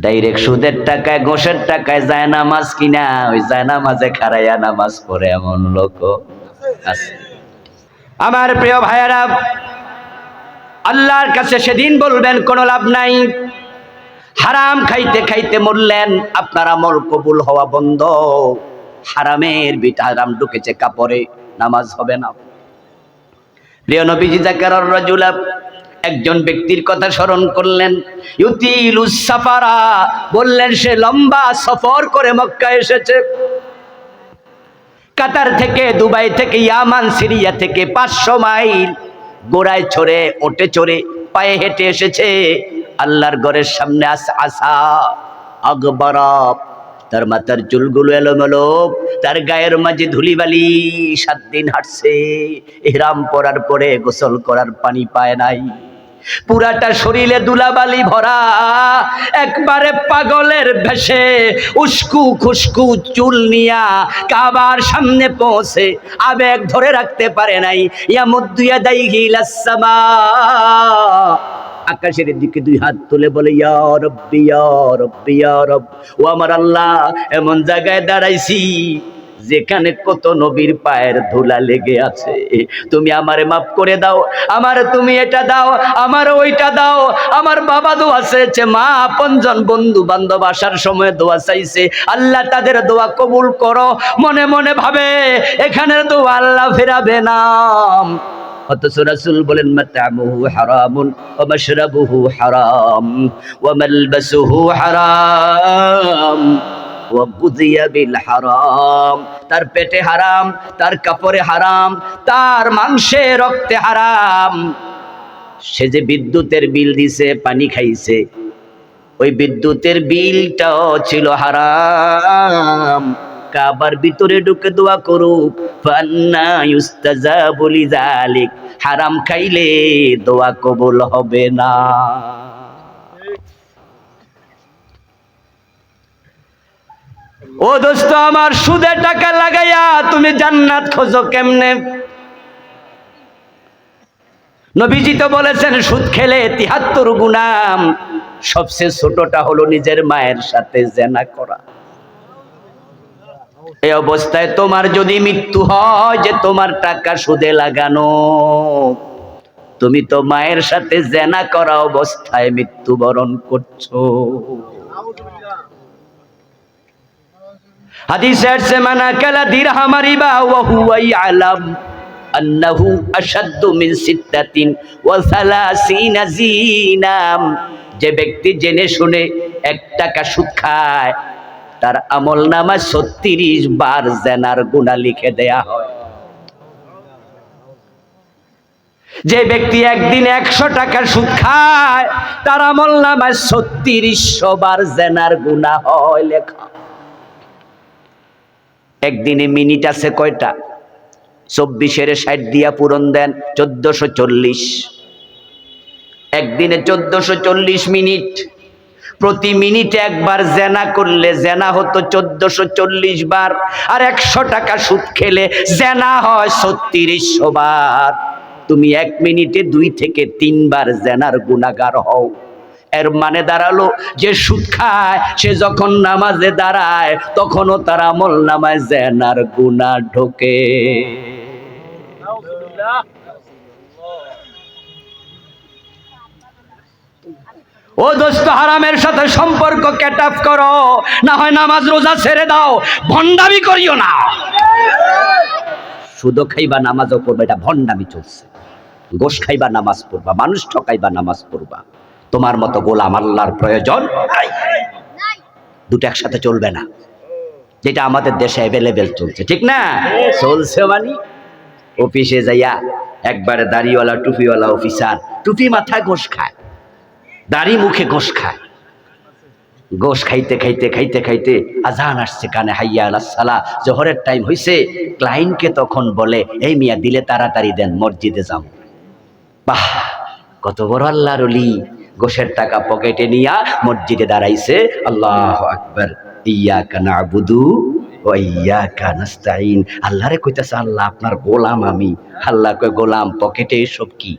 Direct সুদের টাকায় ঘোষের টাকায় যায় নামাজ কিনা ওই যায় নামাজে খারাইয়া নামাজ পড়ে এমন লোক আছে। আমার প্রিয় ভাইয়েরা, আল্লাহর কাছে সেদিন বলবেন কোনো লাভ নাই। হারাম খাইতে খাইতে মরলেন, আপনার আমল কবুল হওয়া বন্ধ। হারামের বিটা হারাম ঢুকেছে কাপড়ে, নামাজ হবে না। প্রিয় নবীজি যাকারার রাজুলা একজন ব্যক্তির কথা স্মরণ করলেন, ইউতিলুস সাফারা, বললেন সে লম্বা সফর করে মক্কা এসেছে। কাতার থেকে, দুবাই থেকে, ইয়ামান, সিরিয়া থেকে 500 মাইল গোড়ায় চড়ে, ওটে চড়ে, পায়ে হেঁটে এসেছে আল্লাহর ঘরের সামনে। আসা আকবরা, তার মাথার চুলগুলো এলোমেলো, তার গায়ের মাঝে ধুলিবালি। 7 দিন হাঁটছে, ইহরাম পরার পরে গোসল করার পানি পায় নাই। পুরাটা শরীরে ধুলাবালি ভরা, একবারে পাগলের ভেসে উস্কু খুস্কু চুল নিয়া কাবার সামনে পৌঁছে আবেগ ধরে রাখতে পারে নাই। ইয়ামুদ্দুয়া দাইহি লাসসামা, আকাশের দিকে 2 হাত তুলে বলে, ইয়া রব্বি ইয়া রব্বি ইয়া রব, ও আমার আল্লাহ, এমন জায়গায় দাঁড়াইছি যেখানে কত নবীর পায়ের ধুলা লেগে আছে, তুমি আমারে মাফ করে দাও, আমার তুমি এটা দাও, আমার ওইটা দাও। আমার বাবা দোয়া চেয়েছে, মা আপনজন বন্ধু বান্ধব আসার সময় দোয়া চাইছে, আল্লাহ তাদের দোয়া কবুল করো। মনে মনে ভাবে এখানের দোয়া আল্লাহ ফেরাবে না। অথচ রাসূল বলেন, মাতামুহু হারামুন ওয়া মাশরাবুহু হারাম ওয়া মালবাসুহু হারাম ওয়া গুযিয়া বিল হারাম, তার পেটে হারাম, তার কাপড়ে হারাম, তার মাংসে রক্তে হারাম। সে যে বিদ্যুতের বিল দিছে, পানি খাইছে, ওই বিদ্যুতের বিলটাও ছিল হারাম। কাবার ভিতরে ঢুকে দোয়া করুক, ফান্না ইউস্তাজাবু লিযালিক, হারাম খাইলে দোয়া কবুল হবে না। ও দোস্ত আমার, সুদে টাকা লাগাইয়া তুমি জান্নাত খোঁজো কেমনে? নবীজি তো বলেছেন সুদ খেলে 73 গুনাহ, সবচেয়ে ছোটটা হলো নিজের মায়ের সাথে জিনা করা। এই অবস্থায় তোমার যদি মৃত্যু হয়, যে তোমার টাকা সুদে লাগানো, তুমি তো মায়ের সাথে জিনা করা অবস্থায় মৃত্যুবরণ করছো। হাদিসে আছে, মান আকালা দিরহাম রিবা ওয়া হুয়া ইয়ালাম আন্নাহু আশাদ্দু মিন সিত্তাতিন ওয়া সালাসিনা জিনাম, যে ব্যক্তি জেনে শুনে 1 টাকা সুদ খায়, তার আমলনামায় 36 বার জিনার গুনাহ লিখে দেয়া হয়। যে ব্যক্তি একদিন 100 টাকা সুদ খায়, তার আমলনামায় 3600 বার জিনার গুনাহ হয় লেখা। একদিনে মিনিট আছে কয়টা? 24 60 দিয়া পূরণ দেন, 1440। একদিনে 1440 মিনিট। প্রতি মিনিটে একবার জেনা করলে জেনা হতো 1440 বার, আর 100 টাকা সুদ খেলে জেনা হয় 3600 বার। তুমি 1 মিনিটে 2 থেকে 3 বার জেনার গুনাহগার হও। এর মানে দাঁড়ালো, যে সুদ খায় সে যখন নামাজে দাঁড়ায় তখনও তার আমল নামায় জেনার গুনাহ ঢোকে। ও দোস্ত, হারামের সাথে সম্পর্ক কাট অফ করো, না হয় নামাজ রোজা ছেড়ে দাও, ভণ্ডামি করিও না। সুদ খাইবা নামাজও পড়বা, এটা ভণ্ডামি চলছে। গোশ খাইবা নামাজ পড়বা, মানুষ ঠকাইবা নামাজ পড়বা, তোমার মতো গোলাম আল্লাহর প্রয়োজন নাই। দুটো একসাথে চলবে না, যেটা আমাদের দেশে অ্যাভেলেবেল চলছে, ঠিক না? চলছে মানে অফিসে যাইয়া একবারে দাড়িওয়ালা টুপিওয়ালা অফিসার টুপি মাথায় গোশ খায়, দাড়ি মুখে গোশ খায়। গোশ খাইতে খাইতে খাইতে খাইতে আজান আসছে কানে, হাইয়া আলাস সালাহ, জোহরের টাইম হইছে। ক্লায়েন্টকে তখন বলে, এই মিয়া দিলে তাড়াতাড়ি দেন, মসজিদে যাও। বাহ, কত বড় আল্লাহর ওলি! গোশের টাকা পকেটে নিয়া মসজিদে দাঁড়াইছে। আল্লাহু আকবার, ইয়াকা না'বুদু ওয়া ইয়াকা নাস্তাইন। আল্লাহরে কইতাছে, আল্লাহ আপনার গোলাম আমি। আল্লাহ কয়, গোলাম পকেটে এসব কি?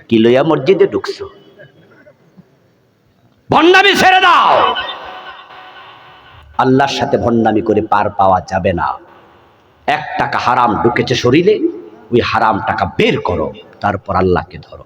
কি লইয়া মসজিদে ঢুকছো? ভণ্ডামি ছেড়ে দাও। আল্লাহর সাথে ভণ্ডামি করে পার পাওয়া যাবে না। 1 টাকা হারাম ঢুকেছে শরীরে, ওই হারাম টাকা বের করো, তারপর আল্লাহকে ধরো।